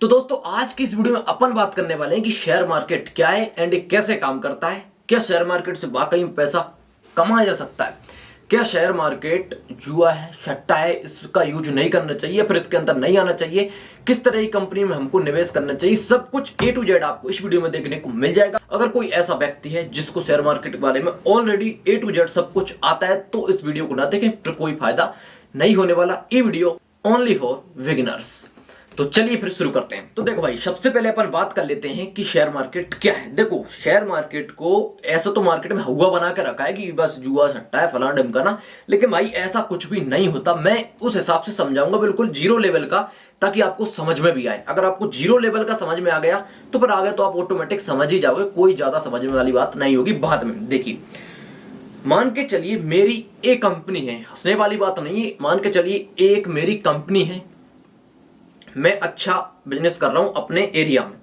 तो दोस्तों आज की इस वीडियो में अपन बात करने वाले हैं कि शेयर मार्केट क्या है एंड ये कैसे काम करता है। क्या शेयर मार्केट से वाकई में पैसा कमाया जा सकता है? क्या शेयर मार्केट जुआ है, सट्टा है, इसका यूज नहीं करना चाहिए, फिर इसके अंदर नहीं आना चाहिए? किस तरह की कंपनी में हमको निवेश करना चाहिए? सब कुछ A to Z आपको इस वीडियो में देखने को मिल जाएगा। अगर कोई ऐसा व्यक्ति है जिसको शेयर मार्केट के बारे में ऑलरेडी A to Z सब कुछ आता है तो इस वीडियो को ना देखें, फिर कोई फायदा नहीं होने वाला। ये वीडियो ओनली फॉर बिगिनर्स। तो चलिए फिर शुरू करते हैं। तो देखो भाई, सबसे पहले अपन बात कर लेते हैं कि शेयर मार्केट क्या है। देखो, शेयर मार्केट को ऐसा तो मार्केट में हुआ बना के रखा है कि बस जुआ सट्टा है, फलाना ढिमकाना, लेकिन भाई ऐसा कुछ भी नहीं होता। मैं उस हिसाब से समझाऊंगा बिल्कुल जीरो लेवल का, ताकि आपको समझ में भी आए। अगर आपको जीरो लेवल का समझ में आ गया तो फिर आगे तो आप ऑटोमेटिक समझ ही जाओगे, कोई ज्यादा समझने वाली बात नहीं होगी बाद में। देखिए, मान के चलिए मेरी एक कंपनी है, हंसने वाली बात नहीं है, मान के चलिए एक मेरी कंपनी है, मैं अच्छा बिजनेस कर रहा हूं अपने एरिया में,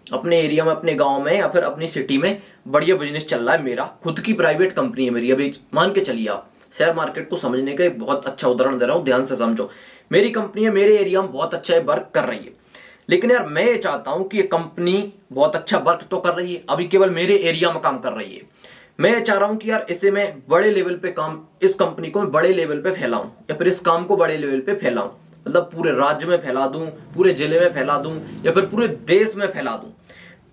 अपने गांव में या फिर अपनी सिटी में बढ़िया बिजनेस चल रहा है। मेरा खुद की प्राइवेट कंपनी है मेरी। अभी मान के चलिए, आप शेयर मार्केट को समझने का एक बहुत अच्छा उदाहरण दे रहा हूं, ध्यान से समझो। मेरी कंपनी है, मेरे एरिया में बहुत अच्छा वर्क कर रही है, लेकिन यार मैं ये चाहता हूं कि ये कंपनी बहुत अच्छा वर्क तो कर रही है, अभी केवल मेरे एरिया में काम कर रही है। मैं ये चाह रहा हूं कि यार इसे मैं बड़े लेवल पे काम, इस कंपनी को मैं बड़े लेवल पे फैलाऊं, या फिर इस काम को बड़े लेवल पे फैलाऊं, मतलब पूरे राज्य में फैला दूं, पूरे जिले में फैला दूं, या फिर पूरे देश में फैला दूं।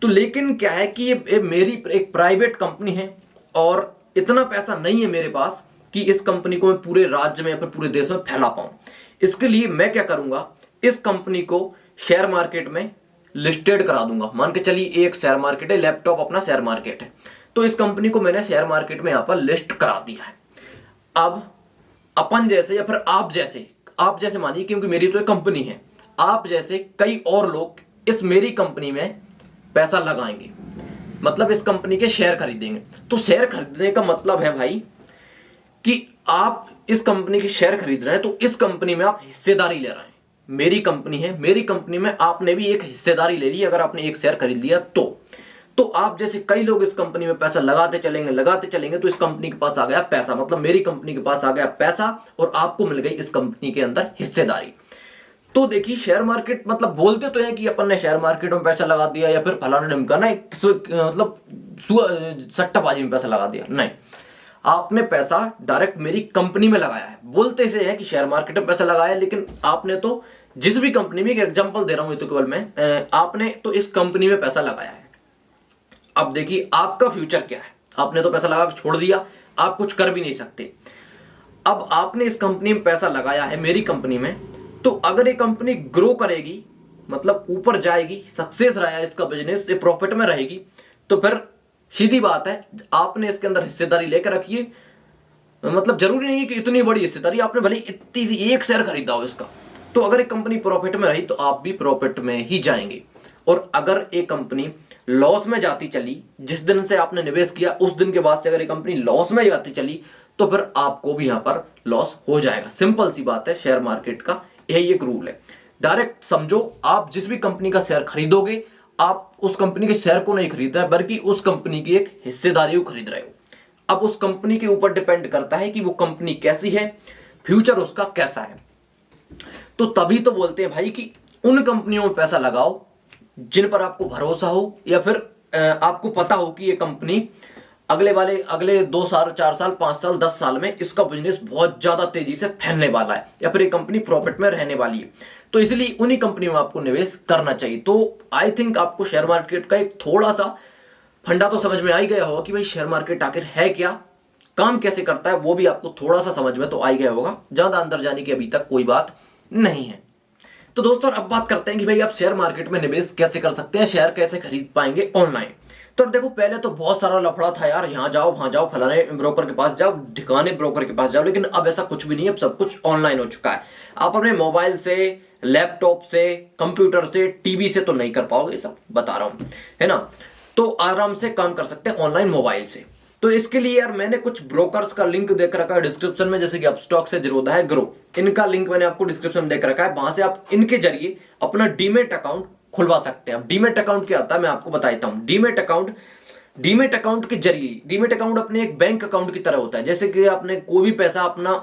तो लेकिन क्या है कि ये मेरी एक प्राइवेट कंपनी है और इतना पैसा नहीं है मेरे पास कि इस कंपनी को मैं पूरे राज्य में या फिर पूरे देश में फैला पाऊं। इसके लिए मैं क्या करूंगा, इस कंपनी को शेयर मार्केट में लिस्टेड करा दूंगा। मान के चलिए एक शेयर मार्केट है, लैपटॉप अपना शेयर मार्केट है, तो इस कंपनी को मैंने शेयर मार्केट में यहां पर लिस्ट करा दिया है। अब अपन जैसे या फिर आप जैसे मानिए, क्योंकि मेरी तो एक कंपनी है, आप जैसे कई और लोग इस मेरी कंपनी में पैसा लगाएंगे, मतलब इस कंपनी के शेयर खरीदेंगे। तो शेयर खरीदने का मतलब है भाई कि आप इस कंपनी के शेयर खरीद रहे हैं, तो इस कंपनी में आप हिस्सेदारी ले रहे हैं। मेरी कंपनी है, मेरी कंपनी में आपने भी एक हिस्सेदारी ले ली। अगर आपने एक शेयर खरीद लिया तो आप जैसे कई लोग इस कंपनी में पैसा लगाते चलेंगे, तो इस कंपनी के पास आ गया पैसा, मतलब मेरी कंपनी के पास आ गया पैसा और आपको मिल गई इस कंपनी के अंदर हिस्सेदारी। तो देखिए, शेयर मार्केट मतलब बोलते तो है कि अपन ने शेयर मार्केट में पैसा लगा दिया या फिर फलाना ढिमकाना, मतलब सट्टाबाजी में पैसा लगा दिया, नहीं। आपने पैसा डायरेक्ट मेरी कंपनी में लगाया है। बोलते से है कि शेयर मार्केट में पैसा लगाया, लेकिन आपने तो जिस भी कंपनी में, एक एग्जांपल दे रहा हूं तो केवल मैं, आपने तो इस कंपनी में पैसा लगाया है। अब देखिए, आपका फ्यूचर क्या है? आपने तो पैसा लगा के छोड़ दिया, आप कुछ कर भी नहीं सकते। अब आपने इस कंपनी में पैसा लगाया है, मेरी कंपनी में, तो अगर ये कंपनी ग्रो करेगी, मतलब ऊपर जाएगी, सक्सेस रहा है इसका बिजनेस, ये प्रॉफिट में रहेगी, तो फिर सीधी बात है, आपने इसके अंदर हिस्सेदारी लेकर रखी है। मतलब जरूरी नहीं है कि इतनी बड़ी हिस्सेदारी, आपने भले इतनी सी एक शेयर खरीदा हो इसका, तो अगर एक कंपनी प्रॉफिट में रही तो आप भी प्रॉफिट में ही जाएंगे। और अगर एक कंपनी लॉस में जाती चली, जिस दिन से आपने निवेश किया उस दिन के बाद से अगर ये कंपनी लॉस में जाती चली, तो फिर आपको भी यहां पर लॉस हो जाएगा। सिंपल सी बात है, शेयर मार्केट का यही एक रूल है। डायरेक्ट समझो, आप जिस भी कंपनी का शेयर खरीदोगे, आप उस कंपनी के शेयर को नहीं खरीद रहे, बल्कि उस कंपनी की एक हिस्सेदारी को खरीद रहे हो। अब उस कंपनी के ऊपर डिपेंड करता है कि वो कंपनी कैसी है, फ्यूचर उसका कैसा है। तो तभी तो बोलते हैं भाई कि उन कंपनियों में पैसा लगाओ जिन पर आपको भरोसा हो, या फिर आपको पता हो कि ये कंपनी अगले 2 साल, 4 साल, 5 साल, 10 साल में इसका बिजनेस बहुत ज्यादा तेजी से फैलने वाला है, या फिर ये कंपनी प्रॉफिट में रहने वाली है। तो इसलिए उन्हीं कंपनियों में आपको निवेश करना चाहिए। तो आई थिंक आपको शेयर मार्केट का एक थोड़ा सा फंडा तो समझ में आ ही गया होगा कि भाई शेयर मार्केट आखिर है क्या, काम कैसे करता है, वो भी आपको थोड़ा सा समझ में तो आ ही गया होगा। ज्यादा अंदर जाने की अभी तक कोई बात नहीं है। तो दोस्तों, अब बात करते हैं कि भाई आप शेयर मार्केट में निवेश कैसे कर सकते हैं, शेयर कैसे खरीद पाएंगे ऑनलाइन। तो देखो, पहले तो बहुत सारा लफड़ा था यार, यहाँ जाओ वहां जाओ, फलाने ब्रोकर के पास जाओ, ठिकाने ब्रोकर के पास जाओ, लेकिन अब ऐसा कुछ भी नहीं है। अब सब कुछ ऑनलाइन हो चुका है। आप अपने मोबाइल से, लैपटॉप से, कंप्यूटर से, टीवी से तो नहीं कर पाओगे, सब बता रहा हूं, है ना। तो आराम से काम कर सकते हैं ऑनलाइन मोबाइल से। तो इसके लिए यार मैंने कुछ ब्रोकर्स का लिंक देख रखा है डिस्क्रिप्शन में, जैसे कि अपस्टॉक से जीरोधा है, ग्रो, इनका लिंक मैंने आपको डिस्क्रिप्शन में देख रखा है। वहां से आप इनके जरिए अपना डीमेट अकाउंट खुलवा सकते हैं। अब डीमेट अकाउंट क्या होता है मैं आपको बताता हूं। डीमेट अकाउंट के जरिए, डीमेट अकाउंट अपने एक बैंक अकाउंट की तरह होता है। जैसे कि आपने कोई भी पैसा अपना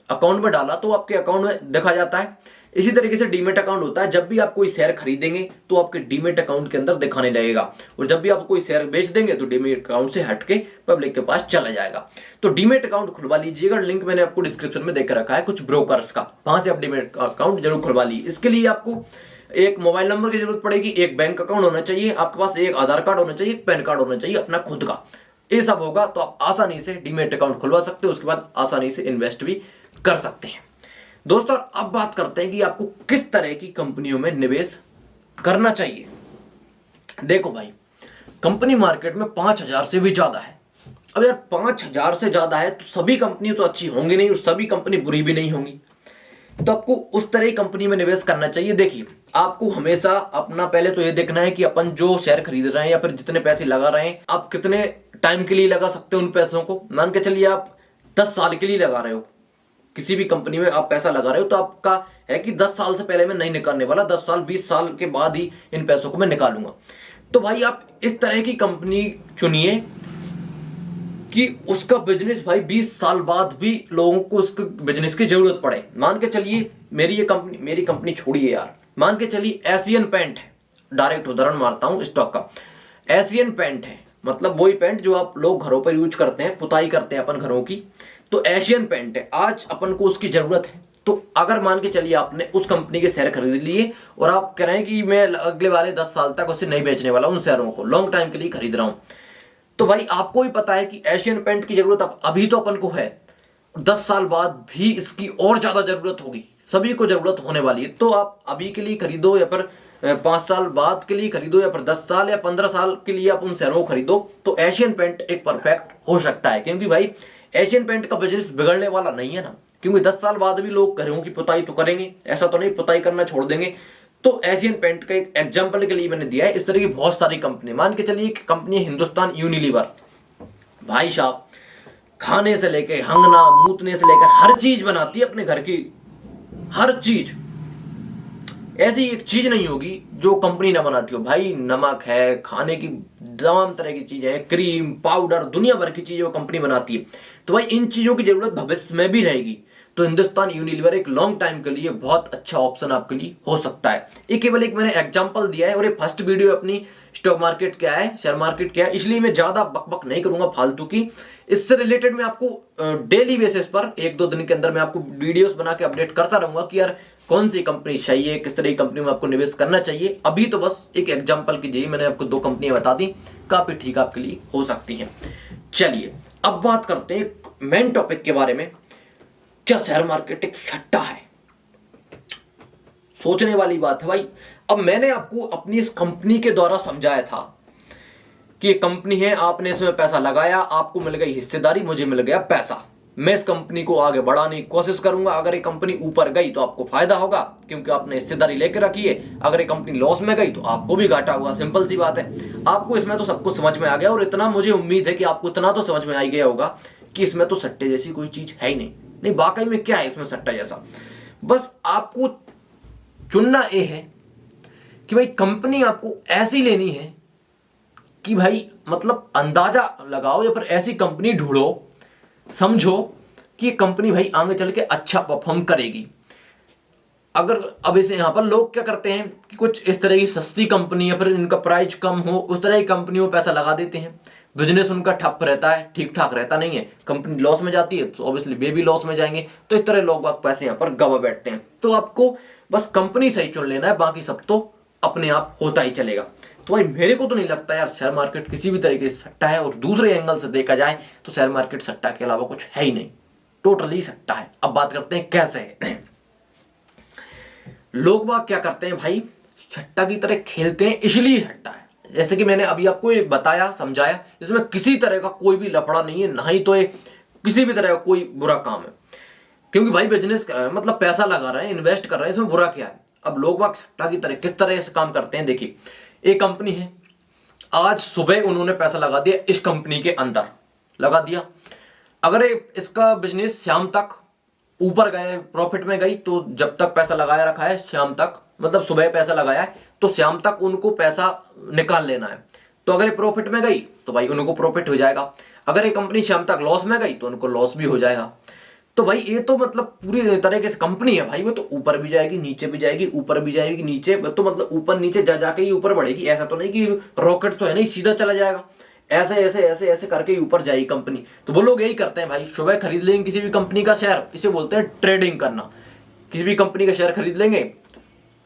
अकाउंट में डाला तो आपके अकाउंट में देखा जाता है, इसी तरीके से डीमेट अकाउंट होता है, जब भी आप कोई शेयर खरीदेंगे तो आपके डीमेट अकाउंट के अंदर दिखाने लगेगा, और जब भी आप कोई शेयर बेच देंगे तो डीमेट अकाउंट से हटके पब्लिक के पास चला जाएगा। तो डीमेट अकाउंट खुलवा लीजिएगा, लिंक मैंने आपको डिस्क्रिप्शन में देकर रखा है कुछ ब्रोकर्स का, वहां से आप डीमेट अकाउंट जरूर खुलवा लीजिए। इसके लिए आपको एक मोबाइल नंबर की जरूरत पड़ेगी, एक बैंक अकाउंट होना चाहिए आपके पास, एक आधार कार्ड होना चाहिए, एक पैन कार्ड होना चाहिए अपना खुद का। ये सब होगा तो आप आसानी से डीमेट अकाउंट खुलवा सकते हो, उसके बाद आसानी से इन्वेस्ट भी कर सकते हैं। दोस्तों अब बात करते हैं कि आपको किस तरह की कंपनियों में निवेश करना चाहिए। देखो भाई, कंपनी मार्केट में 5,000 से भी ज्यादा है। अब यार 5,000 से ज्यादा है तो सभी कंपनी तो अच्छी होंगी नहीं और सभी कंपनी बुरी भी नहीं होंगी, तो आपको उस तरह की कंपनी में निवेश करना चाहिए। देखिए, आपको हमेशा अपना पहले तो ये देखना है कि अपन जो शेयर खरीद रहे हैं या फिर जितने पैसे लगा रहे हैं, आप कितने टाइम के लिए लगा सकते हो उन पैसों को। मान के चलिए आप 10 साल के लिए लगा रहे हो, किसी भी कंपनी में आप पैसा लगा रहे हो, तो आपका है कि 10 साल से पहले मैं नहीं निकालने वाला, 10 साल 20 साल के बाद ही इन पैसों को मैं निकालूंगा। तो भाई आप इस तरह की कंपनी चुनिए कि उसका बिजनेस भाई 20 साल बाद भी लोगों को उसके बिजनेस की जरूरत पड़े। मान के चलिए मेरी कंपनी छोड़िए यार, मान के चलिए एशियन पेंट है, डायरेक्ट उदाहरण मारता हूं स्टॉक का। एशियन पेंट है, मतलब वही पेंट जो आप लोग घरों पर यूज करते हैं, पुताई करते हैं अपन घरों की, तो एशियन पेंट है, आज अपन को उसकी जरूरत है। तो अगर मान के चलिए आपने उस कंपनी के शेयर खरीद लिए और आप कह रहे हैं कि मैं अगले वाले 10 साल तक उसे नहीं बेचने वाला, उन शेयरों को लॉन्ग टाइम के लिए खरीद रहा हूं, तो भाई आपको ही पता है कि एशियन पेंट की जरूरत अब अभी तो अपन को है, 10 साल बाद भी इसकी और ज्यादा जरूरत होगी, सभी को जरूरत होने वाली है। तो आप अभी के लिए खरीदो या फिर 5 साल बाद के लिए खरीदो या फिर 10 साल या 15 साल के लिए आप उन शेयरों को खरीदो, तो एशियन पेंट एक परफेक्ट हो सकता है। क्योंकि भाई एशियन पेंट का बिजनेस बिगड़ने वाला नहीं है ना, क्योंकि 10 साल बाद भी लोग घरों की पुताई तो करेंगे, ऐसा तो नहीं पुताई करना छोड़ देंगे। तो एशियन पेंट का एक एग्जांपल के लिए मैंने दिया है। इस तरह की बहुत सारी कंपनी, मान के चलिए एक कंपनी है हिंदुस्तान यूनिलीवर, भाई साहब खाने से लेके हंगना मूतने से लेकर हर चीज बनाती है अपने घर की, हर चीज। ऐसी एक चीज नहीं होगी जो कंपनी ना बनाती हो भाई, नमक है, खाने की तमाम तरह की चीजें हैं, क्रीम पाउडर दुनिया भर की चीजें वो कंपनी बनाती है। तो भाई इन चीजों की जरूरत भविष्य में भी रहेगी, तो हिंदुस्तान यूनिलीवर एक लॉन्ग टाइम के लिए बहुत अच्छा ऑप्शन आपके लिए हो सकता है। ये केवल एक मैंने एग्जांपल दिया है और ये फर्स्ट वीडियो अपनी स्टॉक मार्केट क्या है, शेयर मार्केट क्या है, इसलिए मैं ज्यादा बकबक नहीं करूंगा फालतू की। इससे रिलेटेड मैं आपको डेली बेसिस पर 1-2 दिन के अंदर मैं आपको वीडियोस बना के अपडेट करता रहूंगा कि यार कौन सी कंपनी सही है, किस तरह की कंपनी में आपको निवेश करना चाहिए। अभी तो बस एक एग्जांपल की जरिए मैंने आपको 2 कंपनियां बता दी, काफी ठीक आपके लिए हो सकती हैं। चलिए अब बात करते हैं मेन टॉपिक के बारे में, क्या शेयर मार्केट एक सट्टा है? सोचने वाली बात है भाई। अब मैंने आपको अपनी इस कंपनी के द्वारा समझाया था कि ये कंपनी है, आपने इसमें पैसा लगाया, आपको मिल गई हिस्सेदारी, मुझे मिल गया पैसा, मैं इस कंपनी को आगे बढ़ाने की कोशिश करूंगा। अगर ये कंपनी ऊपर गई तो आपको फायदा होगा क्योंकि आपने हिस्सेदारी लेकर रखी है, अगर ये कंपनी लॉस में गई तो आपको भी घाटा होगा, सिंपल सी बात है। आपको इसमें तो सब कुछ समझ में आ गया, और इतना मुझे उम्मीद है कि आपको इतना तो समझ में आ गया होगा कि इसमें तो सट्टे जैसी कोई चीज है ही नहीं। वाकई में क्या है इसमें सट्टा जैसा? बस आपको चुनना यह है कि भाई कंपनी आपको ऐसी लेनी है कि भाई मतलब अंदाजा लगाओ या फिर ऐसी कंपनी ढूंढो, समझो कि ये कंपनी भाई आगे चल के अच्छा परफॉर्म करेगी। अगर अब इसे यहां पर लोग क्या करते हैं कि कुछ इस तरह की सस्ती कंपनी या फिर इनका प्राइस कम हो, उस तरह की कंपनियों में पैसा लगा देते हैं, बिजनेस उनका ठप रहता है, ठीक ठाक रहता नहीं है, कंपनी लॉस में जाती है तो ऑब्वियसली वे भी लॉस में जाएंगे। तो इस तरह लोग पैसे यहाँ पर गवा बैठते हैं। तो आपको बस कंपनी सही चुन लेना है, बाकी सब तो अपने आप होता ही चलेगा। तो भाई मेरे को तो नहीं लगता यार शेयर मार्केट किसी भी तरीके से सट्टा है, और दूसरे एंगल से देखा जाए तो शेयर मार्केट सट्टा के अलावा कुछ है ही नहीं, टोटली सट्टा है। अब बात करते हैं कैसे है। लोग बाग क्या करते हैं भाई, सट्टा की तरह खेलते हैं, इसलिए सट्टा है। जैसे कि मैंने अभी आपको ये बताया समझाया, इसमें किसी तरह का कोई भी लफड़ा नहीं है, ना ही तो ये किसी भी तरह का कोई बुरा काम है। क्योंकि भाई बिजनेस मतलब पैसा लगा रहे हैं, इन्वेस्ट कर रहे हैं, इसमें बुरा क्या है? अब लोग बाग सट्टा की तरह किस तरह से काम करते हैं, देखिए एक कंपनी है, आज सुबह उन्होंने पैसा लगा दिया इस कंपनी के अंदर, लगा दिया। अगर इसका बिजनेस शाम तक ऊपर गए, प्रॉफिट में गई, तो जब तक पैसा लगाया रखा है शाम तक, मतलब सुबह पैसा लगाया है तो शाम तक उनको पैसा निकाल लेना है। तो अगर ये प्रॉफिट में गई तो भाई उनको प्रॉफिट हो जाएगा, अगर ये कंपनी शाम तक लॉस में गई तो उनको लॉस भी हो जाएगा। तो भाई ये तो मतलब पूरी तरीके से कंपनी है भाई, वो तो ऊपर भी जाएगी नीचे भी जाएगी, ऊपर भी जाएगी नीचे, तो मतलब ऊपर नीचे जा जाके ही ऊपर बढ़ेगी। ऐसा तो नहीं कि रॉकेट तो है नहीं सीधा चला जाएगा, ऐसे ऐसे ऐसे ऐसे करके ही ऊपर जाएगी कंपनी। तो वो लोग यही करते हैं भाई, सुबह खरीद लेंगे किसी भी कंपनी का शेयर, इसे बोलते हैं ट्रेडिंग करना। किसी भी कंपनी का शेयर खरीद लेंगे,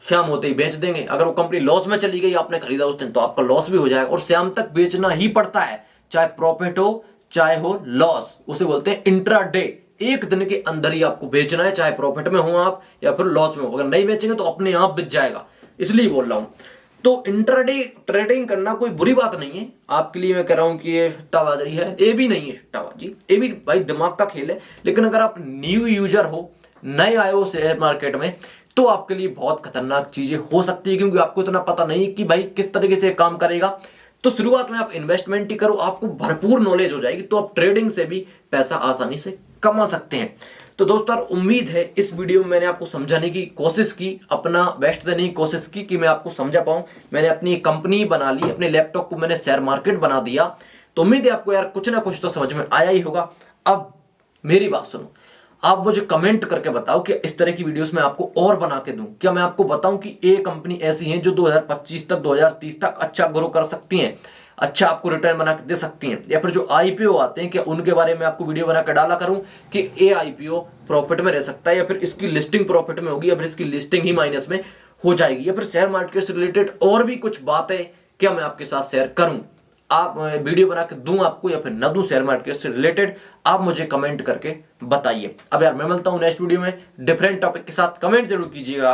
शाम होते ही बेच देंगे। अगर वो कंपनी लॉस में चली गई, आपने खरीदा उस दिन, तो आपका लॉस भी हो जाएगा, और शाम तक बेचना ही पड़ता है, चाहे प्रॉफिट हो चाहे हो लॉस। उसे बोलते हैं इंट्राडे। एक दिन के अंदर ही आपको बेचना है, चाहे प्रॉफिट में हो आप या फिर लॉस में हो। अगर नहीं बेचेंगे तो अपने आप बिक जाएगा, इसलिए बोल रहा हूं। तो इंट्राडे ट्रेडिंग करना कोई बुरी बात नहीं है आपके लिए। मैं कह रहा हूं कि ये सट्टाबाजी है, ये भी नहीं है सट्टाबाजी, ये भी भाई दिमाग का खेल है। लेकिन अगर आप न्यू यूजर हो, नए आए हो शेयर मार्केट में, तो आपके लिए बहुत खतरनाक चीजें हो सकती है, क्योंकि आपको इतना पता नहीं कि भाई किस तरीके से काम करेगा। तो शुरुआत में आप इन्वेस्टमेंट ही करो, आपको भरपूर नॉलेज हो जाएगी, तो आप ट्रेडिंग से भी पैसा आसानी से कमा सकते हैं। तो दोस्तों उम्मीद है इस वीडियो में मैंने आपको समझाने की कोशिश की, अपना बेस्ट देने की कोशिश की कि मैं आपको समझा पाऊं। मैंने अपनी कंपनी बना ली, अपने लैपटॉप को मैंने शेयर मार्केट बना दिया। तो उम्मीद है आपको यार कुछ ना कुछ तो समझ में आया ही होगा। अब मेरी बात सुनो, आप मुझे कमेंट करके बताओ कि इस तरह की वीडियोस मैं आपको और बना के दूं। क्या मैं आपको बताऊं कि ये कंपनी ऐसी है जो 2025 तक 2030 तक अच्छा ग्रो कर सकती हैं, अच्छा आपको रिटर्न बना के दे सकती हैं, या फिर जो आईपीओ आते हैं क्या उनके बारे में आपको वीडियो बना के डाला करूं कि ये आईपीओ प्रॉफिट में रह सकता है, या फिर इसकी लिस्टिंग प्रॉफिट में होगी, या फिर इसकी लिस्टिंग ही माइनस में हो जाएगी, या फिर शेयर मार्केट से रिलेटेड और भी कुछ बातें क्या मैं आपके साथ शेयर करूं, आप वीडियो बना के दूं आपको या फिर न दूं शेयर मार्केट से रिलेटेड, आप मुझे कमेंट करके बताइए। अब यार मैं मिलता हूं नेक्स्ट वीडियो में डिफरेंट टॉपिक के साथ। कमेंट जरूर कीजिएगा आप।